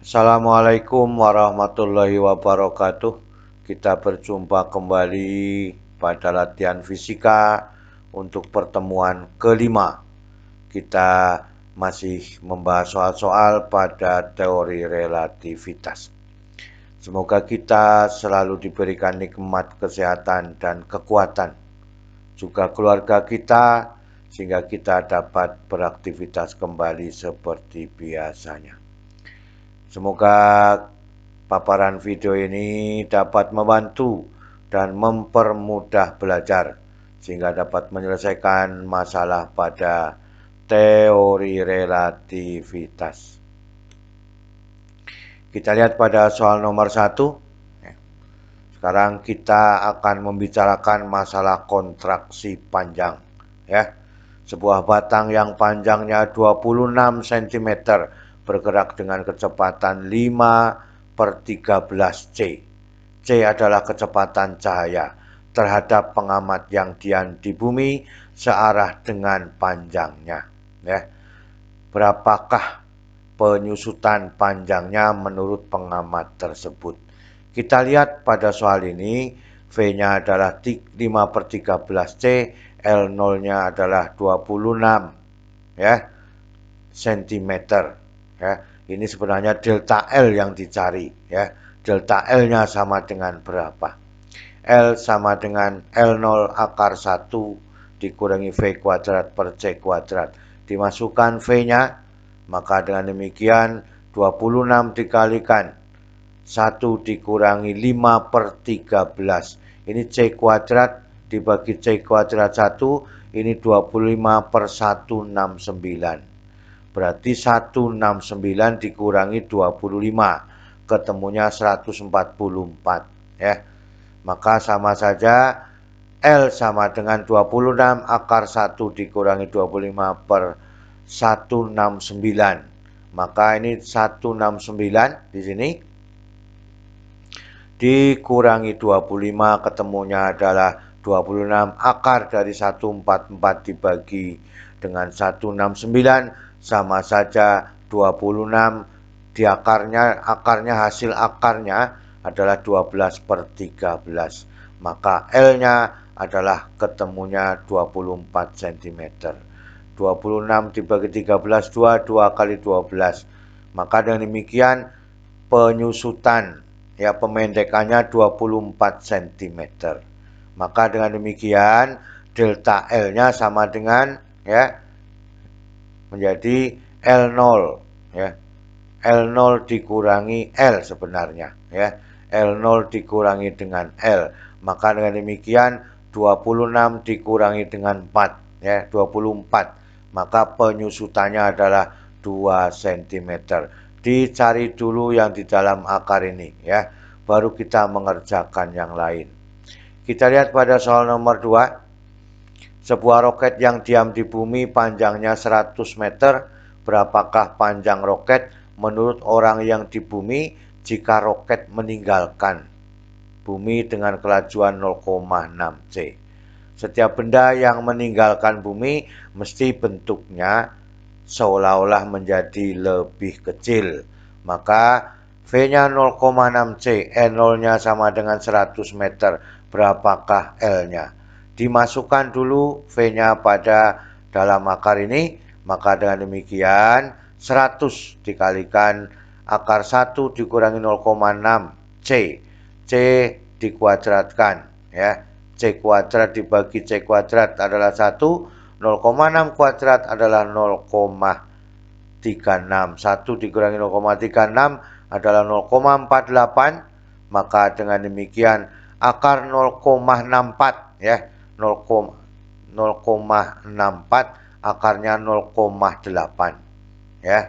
Assalamualaikum warahmatullahi wabarakatuh. Kita berjumpa kembali pada latihan fisika untuk pertemuan kelima. Kita masih membahas soal-soal pada teori relativitas. Semoga kita selalu diberikan nikmat kesehatan dan kekuatan, juga keluarga kita, sehingga kita dapat beraktivitas kembali seperti biasanya. Semoga paparan video ini dapat membantu dan mempermudah belajar sehingga dapat menyelesaikan masalah pada teori relativitas. Kita lihat pada soal nomor 1. Sekarang kita akan membicarakan masalah kontraksi panjang, ya. Sebuah batang yang panjangnya 26 cm bergerak dengan kecepatan 5/13 C. C adalah kecepatan cahaya terhadap pengamat yang diam di bumi searah dengan panjangnya, ya. Berapakah penyusutan panjangnya menurut pengamat tersebut? Kita lihat pada soal ini, V-nya adalah 5/13 C, L0-nya adalah 26 ya, cm. Ya. Ini sebenarnya delta L yang dicari, ya. Delta L-nya sama dengan berapa? L sama dengan L0 akar 1 dikurangi V kuadrat per C kuadrat. Dimasukkan V-nya, maka dengan demikian 26 dikalikan 1 dikurangi 5/13. Ini C kuadrat dibagi C kuadrat 1, ini 25/169. Berarti 169 dikurangi 25, ketemunya 144, ya. Maka sama saja L sama dengan 26 akar 1 dikurangi 25/169. Maka ini 169 di sini dikurangi 25, ketemunya adalah 26 akar dari 144 dibagi dengan 169 sama saja 26 di akarnya hasil akarnya adalah 12/13. Maka L-nya adalah ketemunya 24 cm. 26 dibagi 13, 2 kali 12. Maka dengan demikian penyusutan, ya, pemendekannya 24 cm. Maka dengan demikian delta L-nya sama dengan, ya, menjadi L0, ya. L0 dikurangi L sebenarnya, ya. L0 dikurangi dengan L. Maka dengan demikian 26 dikurangi dengan 4, ya, 24. Maka penyusutannya adalah 2 cm. Dicari dulu yang di dalam akar ini, ya. Baru kita mengerjakan yang lain. Kita lihat pada soal nomor 2. Sebuah roket yang diam di bumi panjangnya 100 meter. Berapakah panjang roket menurut orang yang di bumi jika roket meninggalkan bumi dengan kelajuan 0,6 C? Setiap benda yang meninggalkan bumi mesti bentuknya seolah-olah menjadi lebih kecil. Maka V-nya 0,6 C, N0-nya sama dengan 100 meter. Berapakah L-nya? Dimasukkan dulu V-nya pada dalam akar ini, maka dengan demikian 100 dikalikan akar 1 dikurangi 0,6 C. C dikuadratkan, ya. C kuadrat dibagi C kuadrat adalah 1, 0,6 kuadrat adalah 0,36. 1 dikurangi 0,36 adalah 0,48. Maka dengan demikian akar 0,64, ya. 0,64 akarnya 0,8, ya.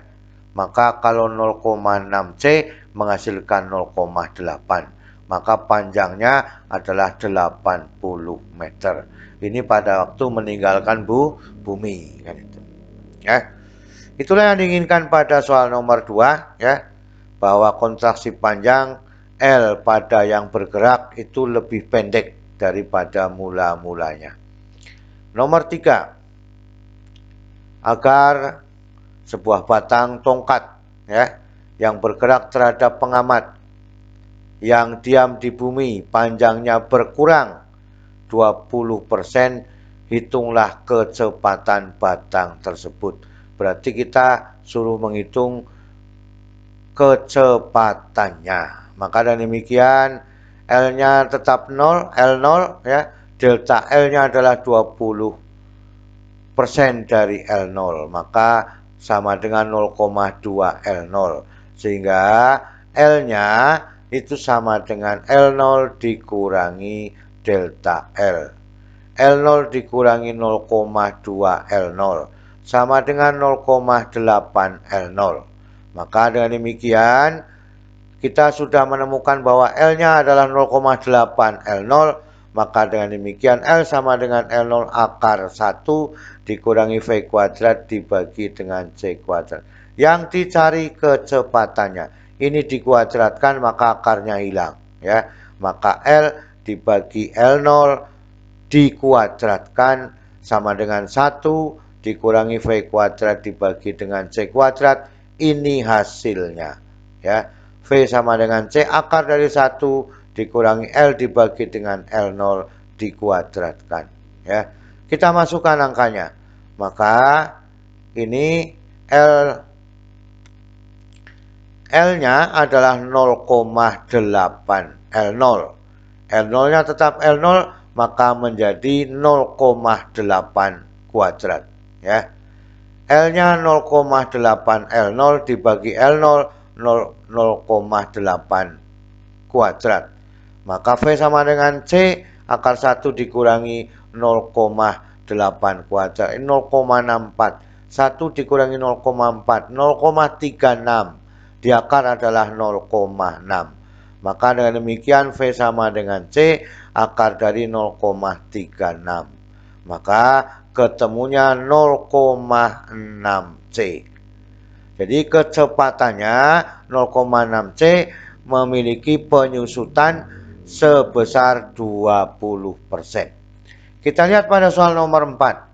Maka kalau 0,6 C menghasilkan 0,8, maka panjangnya adalah 80 meter. Ini pada waktu meninggalkan bumi, kan itu, ya. Itulah yang diinginkan pada soal nomor 2, ya, bahwa kontraksi panjang L pada yang bergerak itu lebih pendek daripada mula-mulanya. Nomor 3, agar sebuah batang tongkat, ya, yang bergerak terhadap pengamat yang diam di bumi, panjangnya berkurang 20%, hitunglah kecepatan batang tersebut. Berarti kita suruh menghitung kecepatannya. Maka dengan demikian L-nya tetap 0, L0 ya. Delta L-nya adalah 20% dari L0, maka sama dengan 0,2 L0. Sehingga L-nya itu sama dengan L0 dikurangi delta L. L0 dikurangi 0,2 L0 sama dengan 0,8 L0. Maka dengan demikian kita sudah menemukan bahwa L-nya adalah 0,8 L0. Maka dengan demikian L sama dengan L0 akar 1 dikurangi V kuadrat dibagi dengan C kuadrat. Yang dicari kecepatannya. Ini dikuadratkan maka akarnya hilang. Ya. Maka L dibagi L0 dikuadratkan sama dengan 1 dikurangi V kuadrat dibagi dengan C kuadrat. Ini hasilnya. Ya. V sama dengan C akar dari 1 dikurangi L dibagi dengan L0 dikuadratkan. Ya. Kita masukkan angkanya. Maka ini L-nya adalah 0,8 L0. L0-nya tetap L0, maka menjadi 0,8 kuadrat. Ya. L-nya 0,8 L0 dibagi L0 0,8 kuadrat. Maka V sama dengan C akar 1 dikurangi 0,8 kuadrat. 0,64. 1 dikurangi 0,4. 0,36. Di akar adalah 0,6. Maka dengan demikian V sama dengan C akar dari 0,36. Maka ketemunya 0,6 C. Jadi kecepatannya 0,6 C memiliki penyusutan sebesar 20%. Kita lihat pada soal nomor 4.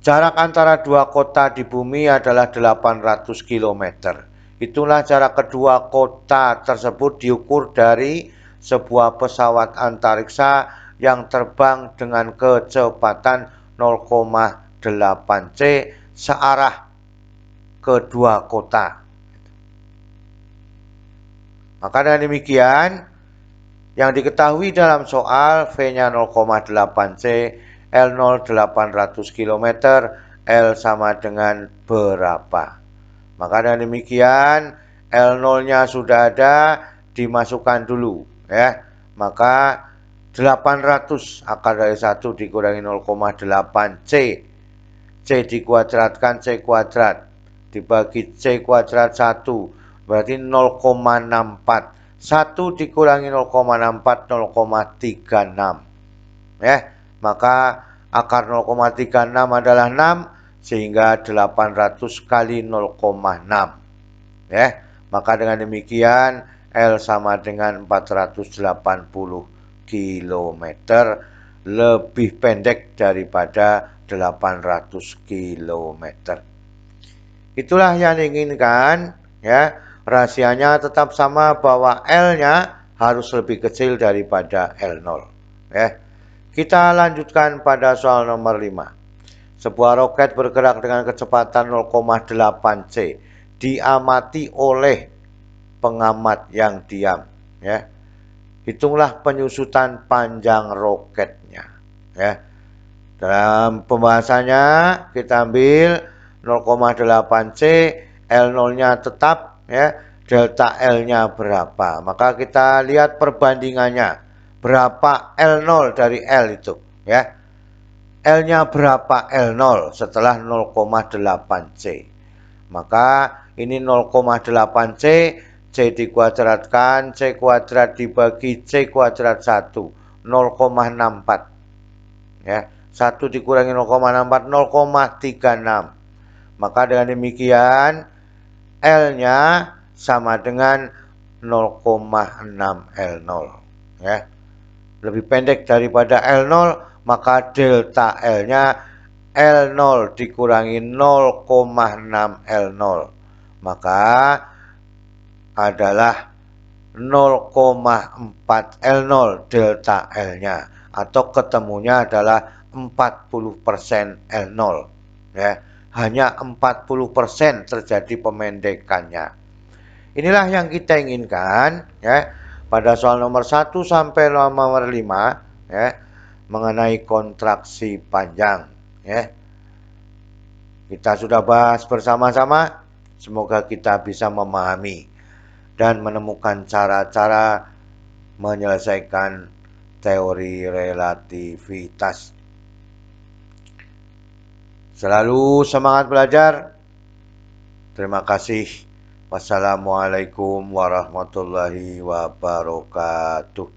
Jarak antara dua kota di bumi adalah 800 km. Itulah jarak kedua kota tersebut diukur dari sebuah pesawat antariksa yang terbang dengan kecepatan 0,8 C searah kedua kota. Maka dengan demikian yang diketahui dalam soal V-nya 0,8 C, L0 800 km, L sama dengan berapa? Maka dengan demikian L0-nya sudah ada, dimasukkan dulu ya. Maka 800 akar dari 1 dikurangi 0,8 C. C dikuadratkan C kuadrat dibagi C kuadrat 1 berarti 0,64. 1 dikurangi 0,64 0,36 ya. Maka akar 0,36 adalah 6 sehingga 800 kali 0,6 ya. Maka dengan demikian L sama dengan 480 km, lebih pendek daripada 800 km. Itulah yang diinginkan ya. Rahasianya tetap sama bahwa L-nya harus lebih kecil daripada L0 ya. Kita lanjutkan pada soal nomor 5. Sebuah roket bergerak dengan kecepatan 0,8 C diamati oleh pengamat yang diam ya. Hitunglah penyusutan panjang roketnya ya. Dalam pembahasannya kita ambil 0,8 C, L0-nya tetap ya, delta L-nya berapa. Maka kita lihat perbandingannya. Berapa L0 dari L itu ya. L-nya berapa L0 setelah 0,8 C. Maka ini 0,8 C, C dikuadratkan, C kuadrat dibagi C kuadrat 1, 0,64 ya. 1 dikurangi 0,64 0,36. Maka dengan demikian L-nya sama dengan 0,6 L0 ya. Lebih pendek daripada L0, maka delta L-nya L0 dikurangi 0,6 L0, maka adalah 0,4 L0 delta L-nya, atau ketemunya adalah 40% L0 ya. Hanya 40% terjadi pemendekannya. Inilah yang kita inginkan ya pada soal nomor 1 sampai nomor 5 ya, mengenai kontraksi panjang ya. Kita sudah bahas bersama-sama, semoga kita bisa memahami dan menemukan cara-cara menyelesaikan teori relativitas. Selalu semangat belajar. Terima kasih. Wassalamualaikum warahmatullahi wabarakatuh.